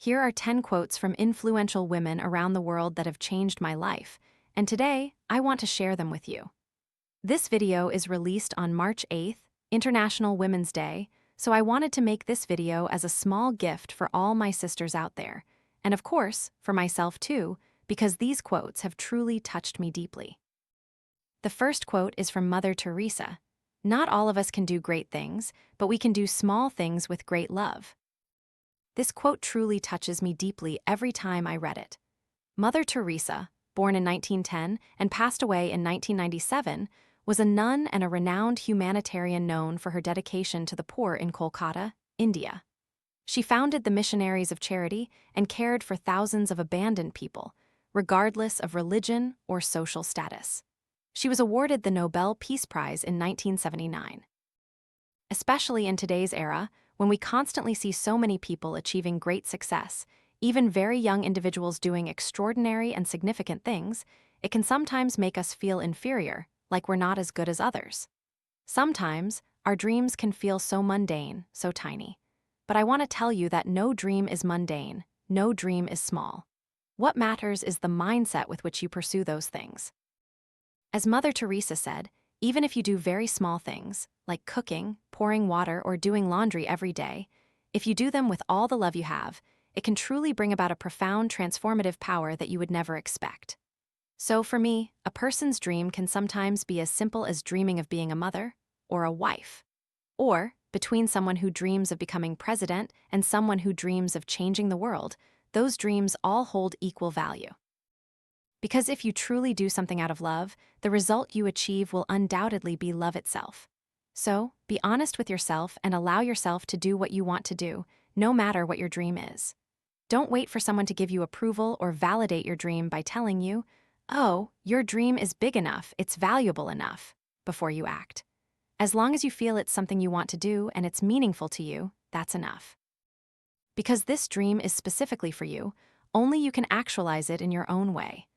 Here are 10 quotes from influential women around the world that have changed my life, and today I want to share them with you. This video is released on March 8th, International Women's Day, so I wanted to make this video as a small gift for all my sisters out there, and of course, for myself too, because these quotes have truly touched me deeply. The first quote is from Mother Teresa. Not all of us can do great things, but we can do small things with great love. This quote truly touches me deeply every time I read it. Mother Teresa, born in 1910 and passed away in 1997, was a nun and a renowned humanitarian known for her dedication to the poor in Kolkata, India. She founded the Missionaries of Charity and cared for thousands of abandoned people, regardless of religion or social status. She was awarded the Nobel Peace Prize in 1979. Especially in today's era, when we constantly see so many people achieving great success, even very young individuals doing extraordinary and significant things, it can sometimes make us feel inferior, like we're not as good as others. Sometimes, our dreams can feel so mundane, so tiny. But I want to tell you that no dream is mundane, no dream is small. What matters is the mindset with which you pursue those things. As Mother Teresa said, even if you do very small things, like cooking, pouring water, or doing laundry every day, if you do them with all the love you have, it can truly bring about a profound transformative power that you would never expect. So for me, a person's dream can sometimes be as simple as dreaming of being a mother or a wife. Or, between someone who dreams of becoming president and someone who dreams of changing the world, those dreams all hold equal value. Because if you truly do something out of love, the result you achieve will undoubtedly be love itself. So, be honest with yourself and allow yourself to do what you want to do, no matter what your dream is. Don't wait for someone to give you approval or validate your dream by telling you, "Oh, your dream is big enough, it's valuable enough," before you act. As long as you feel it's something you want to do and it's meaningful to you, that's enough. Because this dream is specifically for you, only you can actualize it in your own way.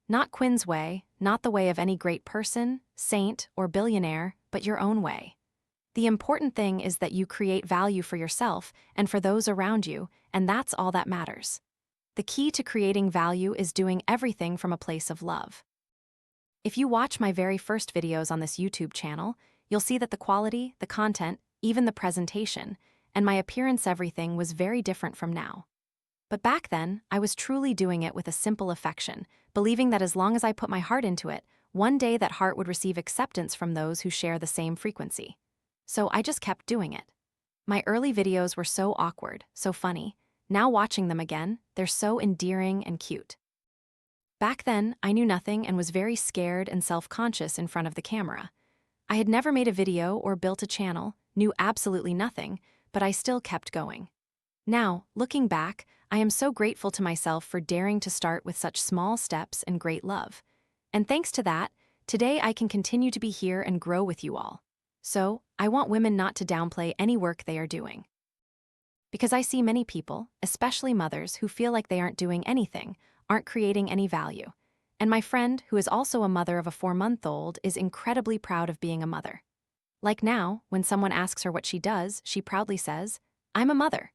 Not Quinn's way, not the way of any great person, saint, or billionaire, but your own way. The important thing is that you create value for yourself and for those around you, and that's all that matters. The key to creating value is doing everything from a place of love. If you watch my very first videos on this YouTube channel, you'll see that the quality, the content, even the presentation, and my appearance everything was very different from now. But back then, I was truly doing it with a simple affection, believing that as long as I put my heart into it, one day that heart would receive acceptance from those who share the same frequency. So I just kept doing it. My early videos were so awkward, so funny. Now watching them again, they're so endearing and cute. Back then, I knew nothing and was very scared and self-conscious in front of the camera. I had never made a video or built a channel, knew absolutely nothing, but I still kept going. Now, looking back, I am so grateful to myself for daring to start with such small steps and great love. And thanks to that, today I can continue to be here and grow with you all. So, I want women not to downplay any work they are doing. Because I see many people, especially mothers, who feel like they aren't doing anything, aren't creating any value. And my friend, who is also a mother of a 4-month-old, is incredibly proud of being a mother. Like now, when someone asks her what she does, she proudly says, "I'm a mother."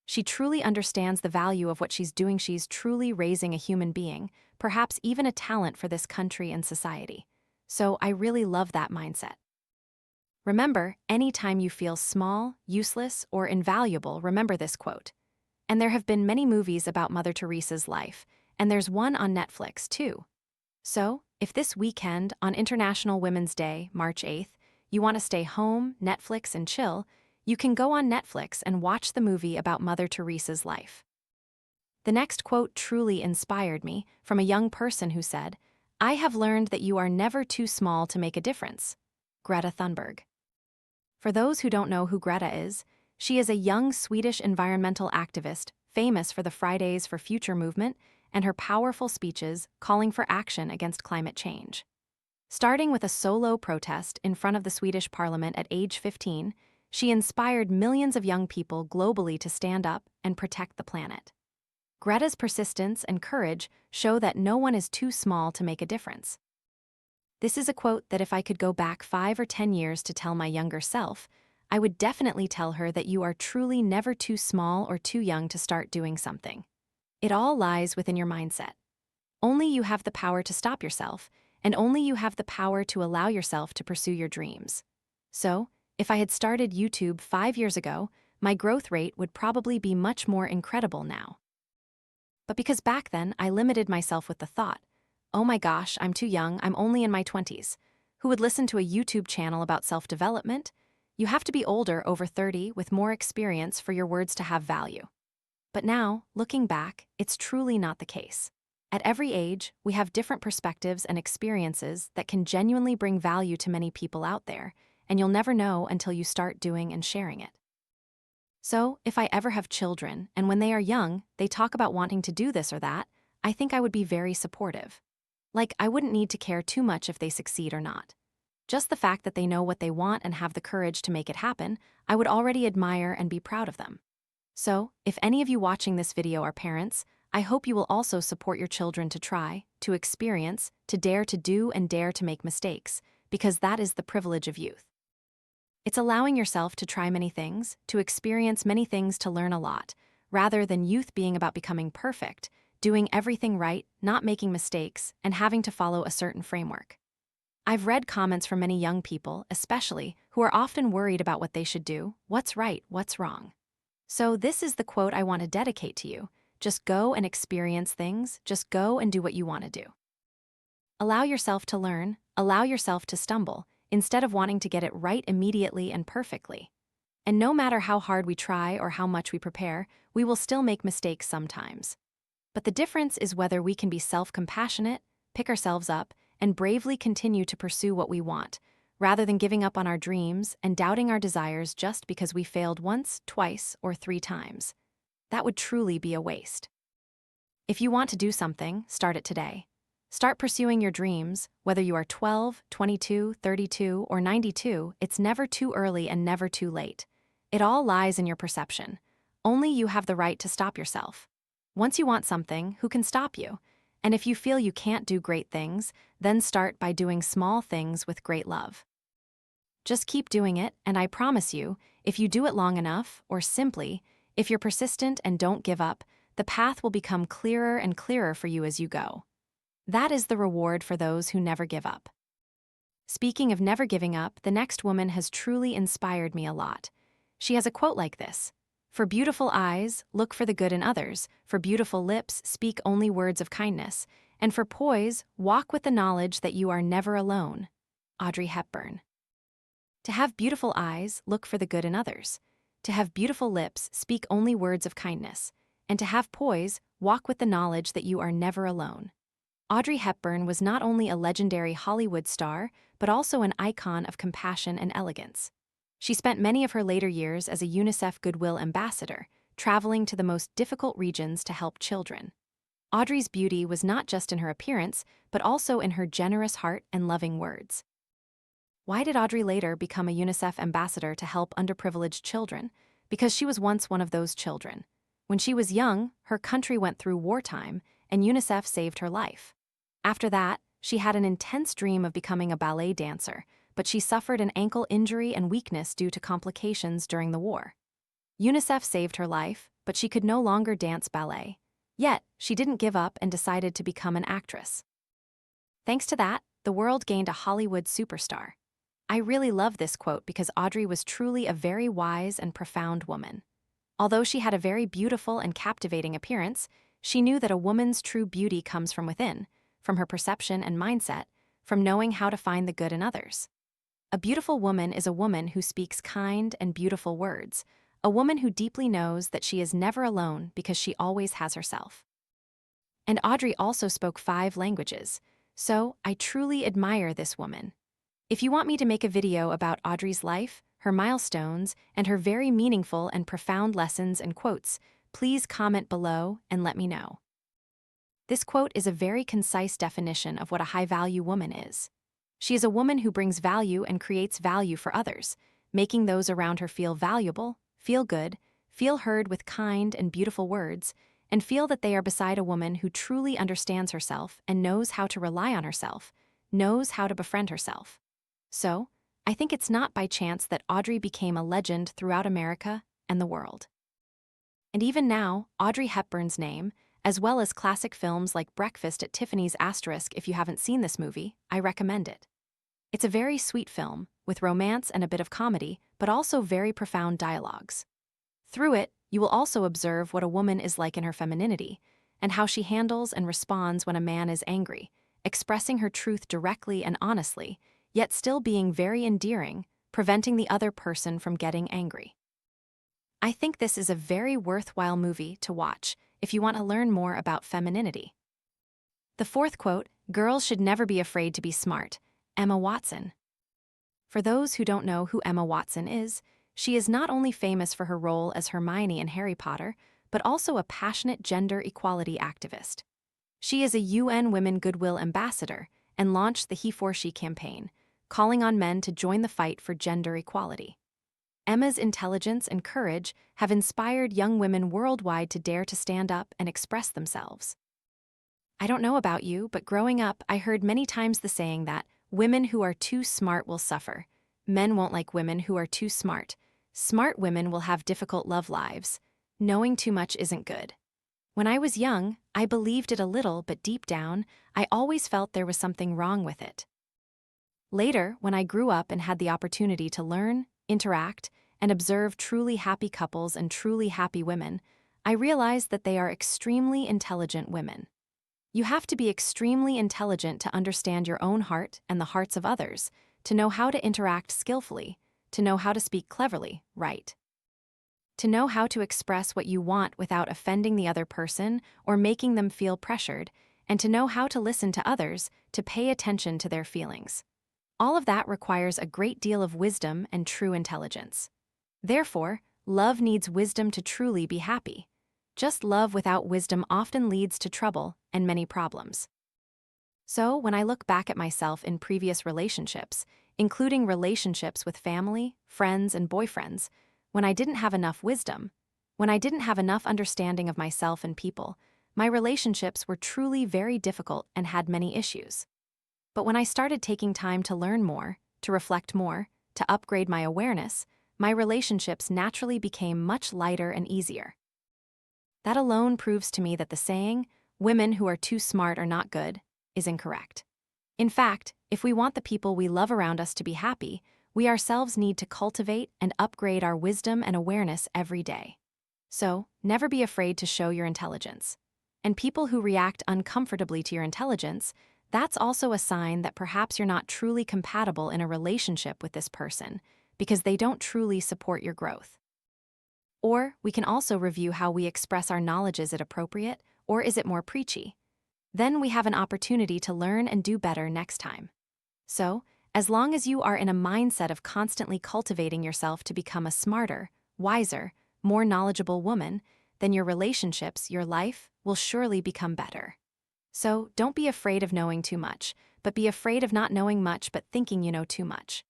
She truly understands the value of what she's doing. She's truly raising a human being, perhaps even a talent for this country and society. So I really love that mindset. Remember, anytime you feel small, useless, or invaluable, remember this quote. And there have been many movies about Mother Teresa's life, and there's one on Netflix too. So, if this weekend, on International Women's Day, March 8th, you want to stay home, Netflix, and chill, you can go on Netflix and watch the movie about Mother Teresa's life. The next quote truly inspired me, from a young person who said, "I have learned that you are never too small to make a difference." Greta Thunberg. For those who don't know who Greta is, she is a young Swedish environmental activist famous for the Fridays for Future movement and her powerful speeches calling for action against climate change. Starting with a solo protest in front of the Swedish parliament at age 15, she inspired millions of young people globally to stand up and protect the planet. Greta's persistence and courage show that no one is too small to make a difference. This is a quote that if I could go back 5 or 10 years to tell my younger self, I would definitely tell her that you are truly never too small or too young to start doing something. It all lies within your mindset. Only you have the power to stop yourself, and only you have the power to allow yourself to pursue your dreams. So, if I had started YouTube 5 years ago, my growth rate would probably be much more incredible now. But because back then I limited myself with the thought, oh my gosh, I'm too young, I'm only in my 20s. Who would listen to a YouTube channel about self-development? You have to be older, over 30, with more experience for your words to have value. But now, looking back, it's truly not the case. At every age, we have different perspectives and experiences that can genuinely bring value to many people out there, and you'll never know until you start doing and sharing it. So, if I ever have children, and when they are young, they talk about wanting to do this or that, I think I would be very supportive. Like, I wouldn't need to care too much if they succeed or not. Just the fact that they know what they want and have the courage to make it happen, I would already admire and be proud of them. So, if any of you watching this video are parents, I hope you will also support your children to try, to experience, to dare to do and dare to make mistakes, because that is the privilege of youth. It's allowing yourself to try many things, to experience many things, to learn a lot, rather than youth being about becoming perfect, doing everything right, not making mistakes, and having to follow a certain framework. I've read comments from many young people, especially, who are often worried about what they should do, what's right, what's wrong. So this is the quote I want to dedicate to you. Just go and experience things, just go and do what you want to do. Allow yourself to learn, allow yourself to stumble, instead of wanting to get it right immediately and perfectly. And no matter how hard we try or how much we prepare, we will still make mistakes sometimes. But the difference is whether we can be self-compassionate, pick ourselves up, and bravely continue to pursue what we want, rather than giving up on our dreams and doubting our desires just because we failed once, twice, or 3 times. That would truly be a waste. If you want to do something, start it today. Start pursuing your dreams, whether you are 12, 22, 32, or 92, it's never too early and never too late. It all lies in your perception. Only you have the right to stop yourself. Once you want something, who can stop you? And if you feel you can't do great things, then start by doing small things with great love. Just keep doing it, and I promise you, if you do it long enough, or simply, if you're persistent and don't give up, the path will become clearer and clearer for you as you go. That is the reward for those who never give up. Speaking of never giving up, the next woman has truly inspired me a lot. She has a quote like this: "For beautiful eyes, look for the good in others. For beautiful lips, speak only words of kindness. And for poise, walk with the knowledge that you are never alone." Audrey Hepburn. To have beautiful eyes, look for the good in others. To have beautiful lips, speak only words of kindness. And to have poise, walk with the knowledge that you are never alone. Audrey Hepburn was not only a legendary Hollywood star, but also an icon of compassion and elegance. She spent many of her later years as a UNICEF Goodwill ambassador, traveling to the most difficult regions to help children. Audrey's beauty was not just in her appearance, but also in her generous heart and loving words. Why did Audrey later become a UNICEF ambassador to help underprivileged children? Because she was once one of those children. When she was young, her country went through wartime, and UNICEF saved her life. After that, she had an intense dream of becoming a ballet dancer, but she suffered an ankle injury and weakness due to complications during the war. UNICEF saved her life, but she could no longer dance ballet. Yet, she didn't give up and decided to become an actress. Thanks to that, the world gained a Hollywood superstar. I really love this quote because Audrey was truly a very wise and profound woman. Although she had a very beautiful and captivating appearance, she knew that a woman's true beauty comes from within, from her perception and mindset, from knowing how to find the good in others. A beautiful woman is a woman who speaks kind and beautiful words, a woman who deeply knows that she is never alone because she always has herself. And Audrey also spoke 5 languages, so I truly admire this woman. If you want me to make a video about Audrey's life, her milestones, and her very meaningful and profound lessons and quotes, please comment below and let me know. This quote is a very concise definition of what a high-value woman is. She is a woman who brings value and creates value for others, making those around her feel valuable, feel good, feel heard with kind and beautiful words, and feel that they are beside a woman who truly understands herself and knows how to rely on herself, knows how to befriend herself. So, I think it's not by chance that Audrey became a legend throughout America and the world. And even now, Audrey Hepburn's name, as well as classic films like Breakfast at Tiffany's *, if you haven't seen this movie, I recommend it. It's a very sweet film, with romance and a bit of comedy, but also very profound dialogues. Through it, you will also observe what a woman is like in her femininity, and how she handles and responds when a man is angry, expressing her truth directly and honestly, yet still being very endearing, preventing the other person from getting angry. I think this is a very worthwhile movie to watch if you want to learn more about femininity. The fourth quote, "Girls should never be afraid to be smart," Emma Watson. For those who don't know who Emma Watson is, she is not only famous for her role as Hermione in Harry Potter, but also a passionate gender equality activist. She is a UN Women Goodwill Ambassador and launched the He for She campaign, calling on men to join the fight for gender equality. Emma's intelligence and courage have inspired young women worldwide to dare to stand up and express themselves. I don't know about you, but growing up, I heard many times the saying that women who are too smart will suffer. Men won't like women who are too smart. Smart women will have difficult love lives. Knowing too much isn't good. When I was young, I believed it a little, but deep down, I always felt there was something wrong with it. Later, when I grew up and had the opportunity to learn, interact, and observe truly happy couples and truly happy women, I realized that they are extremely intelligent women. You have to be extremely intelligent to understand your own heart and the hearts of others, to know how to interact skillfully, to know how to speak cleverly, right? To know how to express what you want without offending the other person or making them feel pressured, and to know how to listen to others, to pay attention to their feelings. All of that requires a great deal of wisdom and true intelligence. Therefore, love needs wisdom to truly be happy. Just love without wisdom often leads to trouble and many problems. So, when I look back at myself in previous relationships, including relationships with family, friends, and boyfriends, when I didn't have enough wisdom, when I didn't have enough understanding of myself and people, my relationships were truly very difficult and had many issues. But when I started taking time to learn more, to reflect more, to upgrade my awareness, my relationships naturally became much lighter and easier. That alone proves to me that the saying, "women who are too smart are not good," is incorrect. In fact, if we want the people we love around us to be happy, we ourselves need to cultivate and upgrade our wisdom and awareness every day. So, never be afraid to show your intelligence. And people who react uncomfortably to your intelligence, that's also a sign that perhaps you're not truly compatible in a relationship with this person, because they don't truly support your growth. Or we can also review how we express our knowledge. Is it appropriate, or is it more preachy? Then we have an opportunity to learn and do better next time. So, as long as you are in a mindset of constantly cultivating yourself to become a smarter, wiser, more knowledgeable woman, then your relationships, your life, will surely become better. So, don't be afraid of knowing too much, but be afraid of not knowing much but thinking you know too much.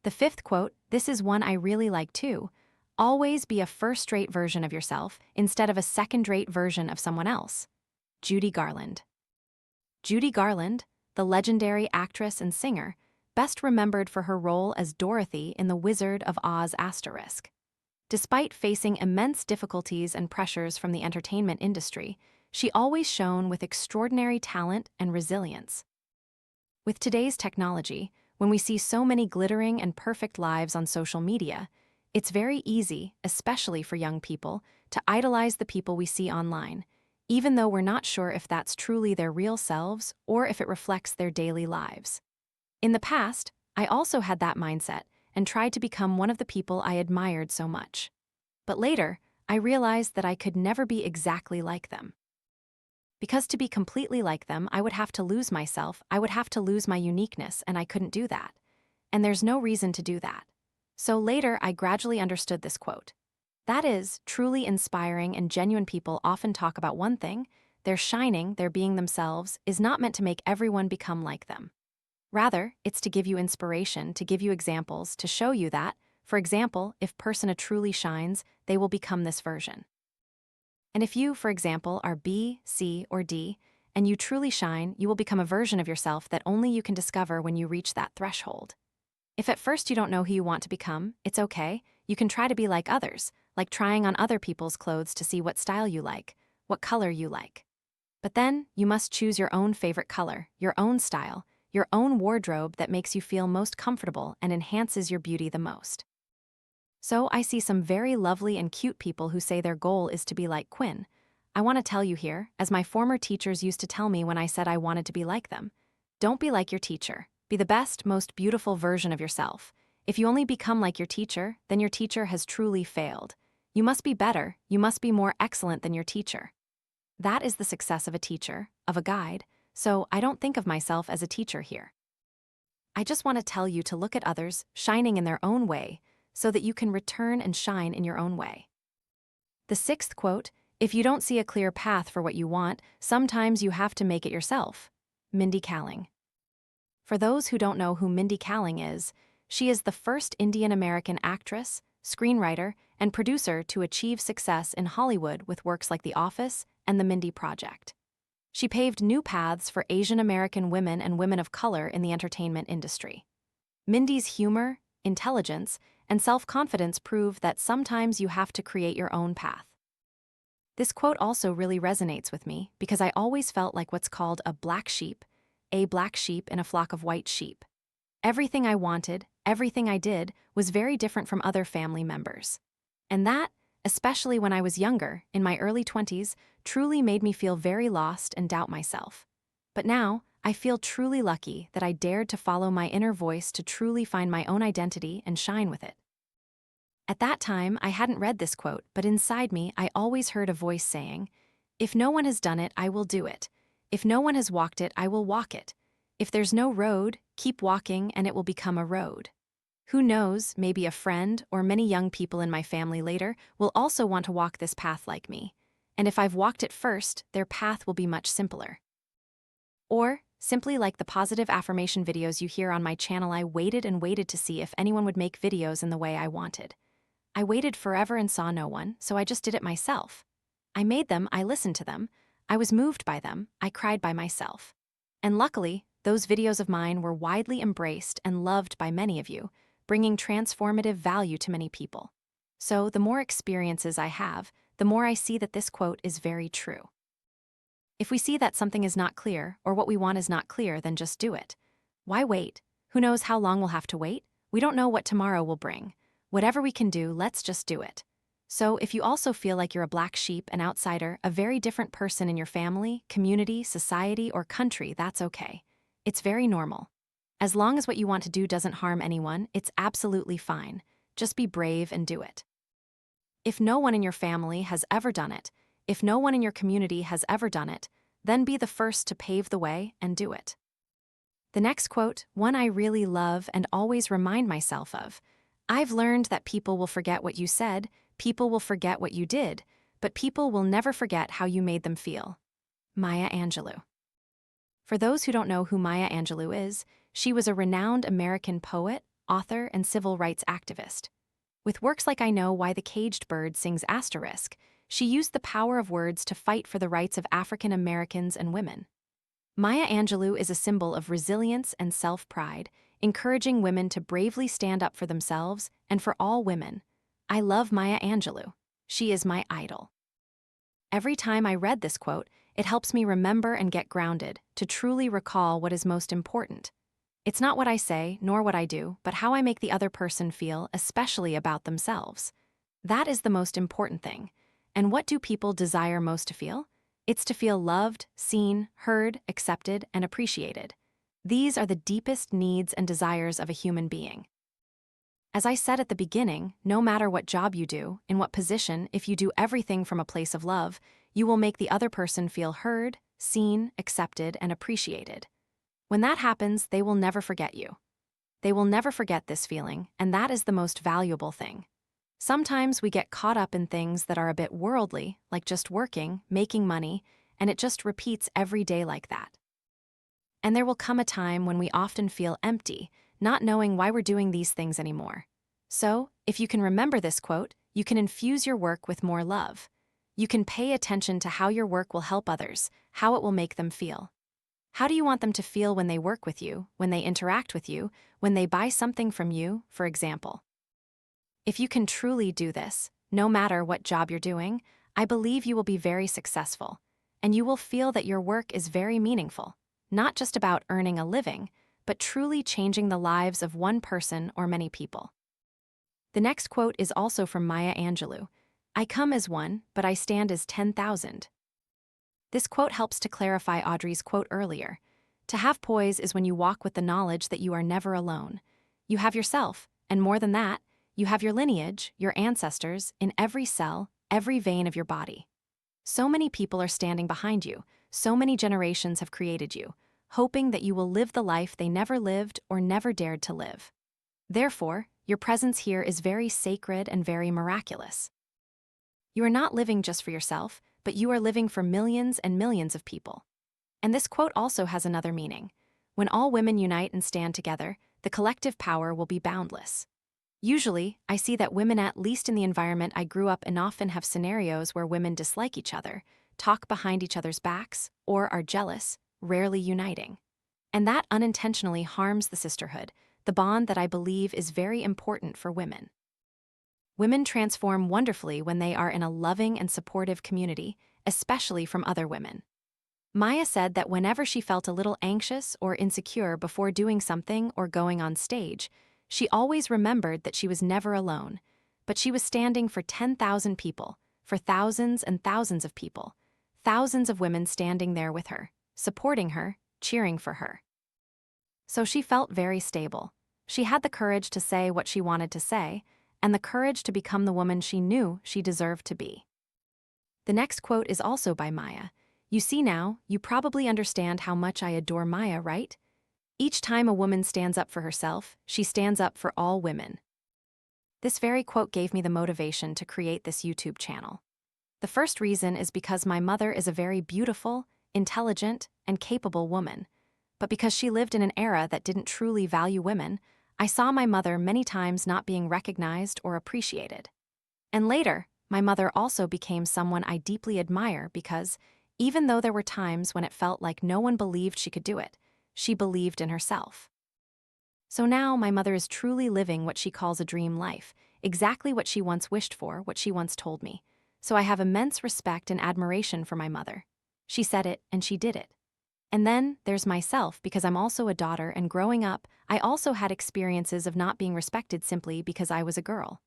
The fifth quote, this is one I really like too. Always be a first-rate version of yourself instead of a second-rate version of someone else. Judy Garland. Judy Garland, the legendary actress and singer, best remembered for her role as Dorothy in The Wizard of Oz *. Despite facing immense difficulties and pressures from the entertainment industry, she always shone with extraordinary talent and resilience. With today's technology, when we see so many glittering and perfect lives on social media, it's very easy, especially for young people, to idolize the people we see online, even though we're not sure if that's truly their real selves or if it reflects their daily lives. In the past, I also had that mindset and tried to become one of the people I admired so much. But later, I realized that I could never be exactly like them. Because to be completely like them, I would have to lose myself, I would have to lose my uniqueness, and I couldn't do that. And there's no reason to do that. So later, I gradually understood this quote. That is, truly inspiring and genuine people often talk about one thing: their shining, their being themselves, is not meant to make everyone become like them. Rather, it's to give you inspiration, to give you examples, to show you that, for example, if persona truly shines, they will become this version. And if you, for example, are B, C, or D, and you truly shine, you will become a version of yourself that only you can discover when you reach that threshold. If at first you don't know who you want to become, it's okay. You can try to be like others, like trying on other people's clothes to see what style you like, what color you like. But then, you must choose your own favorite color, your own style, your own wardrobe that makes you feel most comfortable and enhances your beauty the most. So, I see some very lovely and cute people who say their goal is to be like Quinn. I want to tell you here, as my former teachers used to tell me when I said I wanted to be like them, don't be like your teacher. Be the best, most beautiful version of yourself. If you only become like your teacher, then your teacher has truly failed. You must be better, you must be more excellent than your teacher. That is the success of a teacher, of a guide, so I don't think of myself as a teacher here. I just want to tell you to look at others shining in their own way so that you can return and shine in your own way. The sixth quote, if you don't see a clear path for what you want, sometimes you have to make it yourself. Mindy Kaling. For those who don't know who Mindy Kaling is, she is the first Indian-American actress, screenwriter, and producer to achieve success in Hollywood with works like The Office and The Mindy Project. She paved new paths for Asian American women and women of color in the entertainment industry. Mindy's humor, intelligence, and self-confidence prove that sometimes you have to create your own path. This quote also really resonates with me because I always felt like what's called a black sheep in a flock of white sheep. Everything I wanted, everything I did, was very different from other family members. And that, especially when I was younger, in my early 20s, truly made me feel very lost and doubt myself. But now, I feel truly lucky that I dared to follow my inner voice to truly find my own identity and shine with it. At that time, I hadn't read this quote, but inside me, I always heard a voice saying, "If no one has done it, I will do it. If no one has walked it, I will walk it. If there's no road, keep walking and it will become a road." Who knows, maybe a friend or many young people in my family later will also want to walk this path like me. And if I've walked it first, their path will be much simpler. Or, simply like the positive affirmation videos you hear on my channel, I waited and waited to see if anyone would make videos in the way I wanted. I waited forever and saw no one, so I just did it myself. I made them, I listened to them, I was moved by them, I cried by myself. And luckily, those videos of mine were widely embraced and loved by many of you, bringing transformative value to many people. So the more experiences I have, the more I see that this quote is very true. If we see that something is not clear, or what we want is not clear, then just do it. Why wait? Who knows how long we'll have to wait? We don't know what tomorrow will bring. Whatever we can do, let's just do it. So if you also feel like you're a black sheep, an outsider, a very different person in your family, community, society, or country, that's okay. It's very normal. As long as what you want to do doesn't harm anyone, it's absolutely fine. Just be brave and do it. If no one in your family has ever done it, if no one in your community has ever done it, then be the first to pave the way and do it. The next quote, one I really love and always remind myself of. I've learned that people will forget what you said, people will forget what you did, but people will never forget how you made them feel. Maya Angelou. For those who don't know who Maya Angelou is, she was a renowned American poet, author, and civil rights activist. With works like I Know Why the Caged Bird Sings Asterisk, she used the power of words to fight for the rights of African Americans and women. Maya Angelou is a symbol of resilience and self-pride, encouraging women to bravely stand up for themselves and for all women. I love Maya Angelou. She is my idol. Every time I read this quote, it helps me remember and get grounded, to truly recall what is most important. It's not what I say, nor what I do, but how I make the other person feel, especially about themselves. That is the most important thing. And what do people desire most to feel? It's to feel loved, seen, heard, accepted, and appreciated. These are the deepest needs and desires of a human being. As I said at the beginning, no matter what job you do, in what position, if you do everything from a place of love, you will make the other person feel heard, seen, accepted, and appreciated. When that happens, they will never forget you. They will never forget this feeling, and that is the most valuable thing. Sometimes we get caught up in things that are a bit worldly, like just working, making money, and it just repeats every day like that. And there will come a time when we often feel empty, not knowing why we're doing these things anymore. So, if you can remember this quote, you can infuse your work with more love. You can pay attention to how your work will help others, how it will make them feel. How do you want them to feel when they work with you, when they interact with you, when they buy something from you, for example? If you can truly do this, no matter what job you're doing, I believe you will be very successful, and you will feel that your work is very meaningful, not just about earning a living, but truly changing the lives of one person or many people. The next quote is also from Maya Angelou. I come as one, but I stand as 10,000. This quote helps to clarify Audrey's quote earlier. To have poise is when you walk with the knowledge that you are never alone. You have yourself, and more than that, you have your lineage, your ancestors, in every cell, every vein of your body. So many people are standing behind you, so many generations have created you, hoping that you will live the life they never lived or never dared to live. Therefore, your presence here is very sacred and very miraculous. You are not living just for yourself, but you are living for millions and millions of people. And this quote also has another meaning. When all women unite and stand together, the collective power will be boundless. Usually, I see that women, at least in the environment I grew up in, often have scenarios where women dislike each other, talk behind each other's backs, or are jealous, rarely uniting. And that unintentionally harms the sisterhood, the bond that I believe is very important for women. Women transform wonderfully when they are in a loving and supportive community, especially from other women. Maya said that whenever she felt a little anxious or insecure before doing something or going on stage, she always remembered that she was never alone, but she was standing for 10,000 people, for thousands and thousands of people, thousands of women standing there with her, supporting her, cheering for her. So she felt very stable. She had the courage to say what she wanted to say, and the courage to become the woman she knew she deserved to be. The next quote is also by Maya. You see now, you probably understand how much I adore Maya, right? Each time a woman stands up for herself, she stands up for all women. This very quote gave me the motivation to create this YouTube channel. The first reason is because my mother is a very beautiful, intelligent, and capable woman. But because she lived in an era that didn't truly value women, I saw my mother many times not being recognized or appreciated. And later, my mother also became someone I deeply admire because, even though there were times when it felt like no one believed she could do it, she believed in herself. So now my mother is truly living what she calls a dream life, exactly what she once wished for, what she once told me. So I have immense respect and admiration for my mother. She said it and she did it. And then there's myself, because I'm also a daughter, and growing up, I also had experiences of not being respected simply because I was a girl.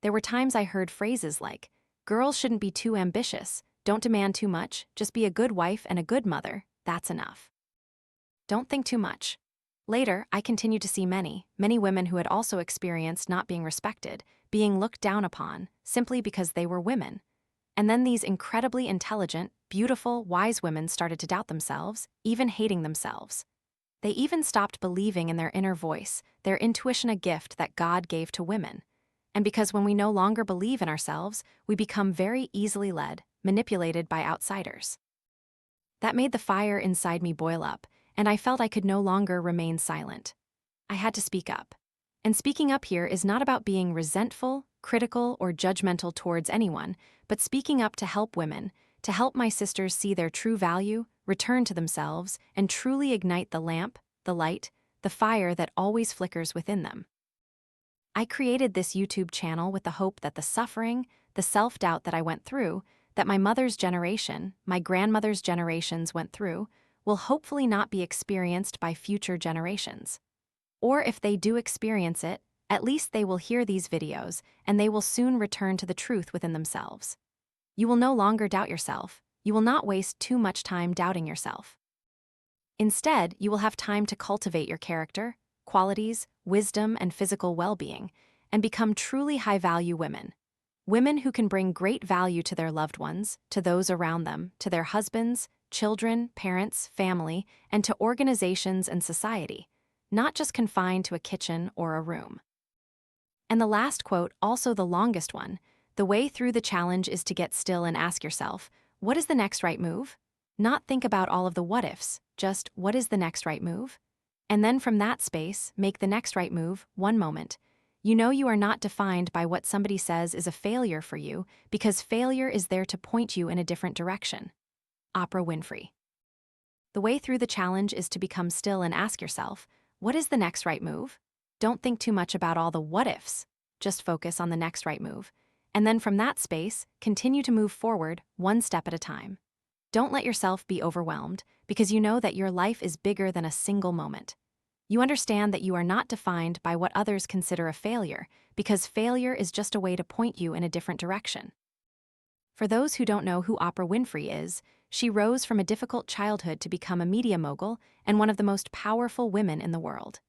There were times I heard phrases like, girls shouldn't be too ambitious, don't demand too much, just be a good wife and a good mother, that's enough. Don't think too much. Later, I continued to see many women who had also experienced not being respected, being looked down upon, simply because they were women. And then these incredibly intelligent, beautiful, wise women started to doubt themselves, even hating themselves. They even stopped believing in their inner voice, their intuition, a gift that God gave to women. And because when we no longer believe in ourselves, we become very easily led, manipulated by outsiders. That made the fire inside me boil up, and I felt I could no longer remain silent. I had to speak up. And speaking up here is not about being resentful, critical, or judgmental towards anyone, but speaking up to help women, to help my sisters see their true value, return to themselves, and truly ignite the lamp, the light, the fire that always flickers within them. I created this YouTube channel with the hope that the suffering, the self-doubt that I went through, that my mother's generation, my grandmother's generations went through, will hopefully not be experienced by future generations. Or if they do experience it, at least they will hear these videos and they will soon return to the truth within themselves. You will no longer doubt yourself. You will not waste too much time doubting yourself. Instead, you will have time to cultivate your character, qualities, wisdom, and physical well-being, and become truly high-value women. Women who can bring great value to their loved ones, to those around them, to their husbands, children, parents, family, and to organizations and society, not just confined to a kitchen or a room. And the last quote, also the longest one, the way through the challenge is to get still and ask yourself, what is the next right move? Not think about all of the what-ifs, just what is the next right move? And then from that space, make the next right move, one moment. You know you are not defined by what somebody says is a failure for you, because failure is there to point you in a different direction. Oprah Winfrey. The way through the challenge is to become still and ask yourself, what is the next right move? Don't think too much about all the what ifs. Just focus on the next right move. And then from that space, continue to move forward one step at a time. Don't let yourself be overwhelmed because you know that your life is bigger than a single moment. You understand that you are not defined by what others consider a failure because failure is just a way to point you in a different direction. For those who don't know who Oprah Winfrey is, she rose from a difficult childhood to become a media mogul and one of the most powerful women in the world.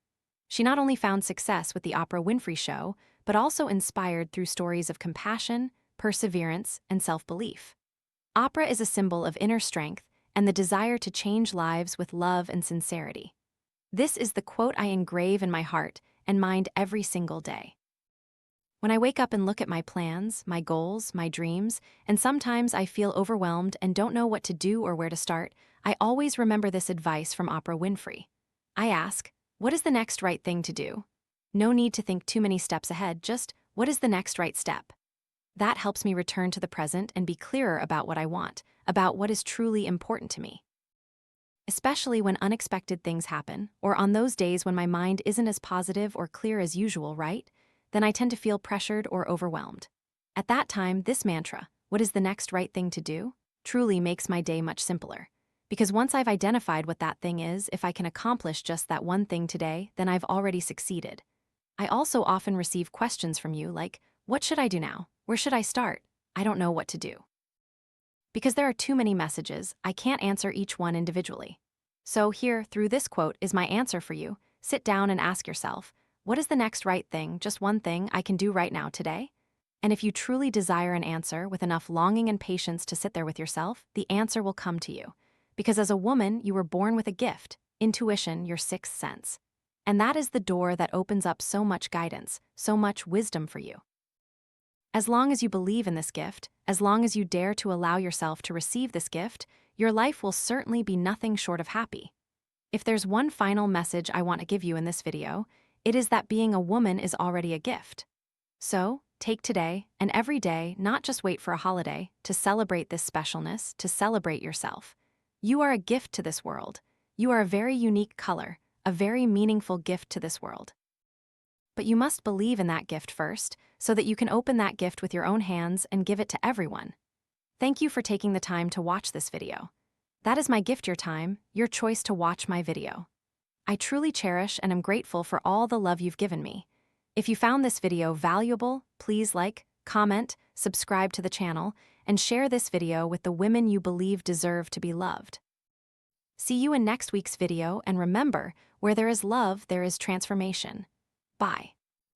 She not only found success with The Oprah Winfrey Show, but also inspired through stories of compassion, perseverance, and self-belief. Oprah is a symbol of inner strength and the desire to change lives with love and sincerity. This is the quote I engrave in my heart and mind every single day. When I wake up and look at my plans, my goals, my dreams, and sometimes I feel overwhelmed and don't know what to do or where to start, I always remember this advice from Oprah Winfrey. I ask, what is the next right thing to do? No need to think too many steps ahead, just what is the next right step? That helps me return to the present and be clearer about what I want, about what is truly important to me. Especially when unexpected things happen, or on those days when my mind isn't as positive or clear as usual, right? Then I tend to feel pressured or overwhelmed. At that time, this mantra, what is the next right thing to do, truly makes my day much simpler. Because once I've identified what that thing is, if I can accomplish just that one thing today, then I've already succeeded. I also often receive questions from you like, what should I do now? Where should I start? I don't know what to do. Because there are too many messages, I can't answer each one individually. So here, through this quote, is my answer for you. Sit down and ask yourself, what is the next right thing, just one thing I can do right now today? And if you truly desire an answer with enough longing and patience to sit there with yourself, the answer will come to you. Because as a woman, you were born with a gift, intuition, your sixth sense. And that is the door that opens up so much guidance, so much wisdom for you. As long as you believe in this gift, as long as you dare to allow yourself to receive this gift, your life will certainly be nothing short of happy. If there's one final message I want to give you in this video, it is that being a woman is already a gift. So, take today and every day, not just wait for a holiday, to celebrate this specialness, to celebrate yourself. You are a gift to this world. You are a very unique color, a very meaningful gift to this world. But you must believe in that gift first, so that you can open that gift with your own hands and give it to everyone. Thank you for taking the time to watch this video. That is my gift, your time, your choice to watch my video. I truly cherish and am grateful for all the love you've given me. If you found this video valuable, please like, comment, subscribe to the channel, and share this video with the women you believe deserve to be loved. See you in next week's video, and remember, where there is love, there is transformation. Bye.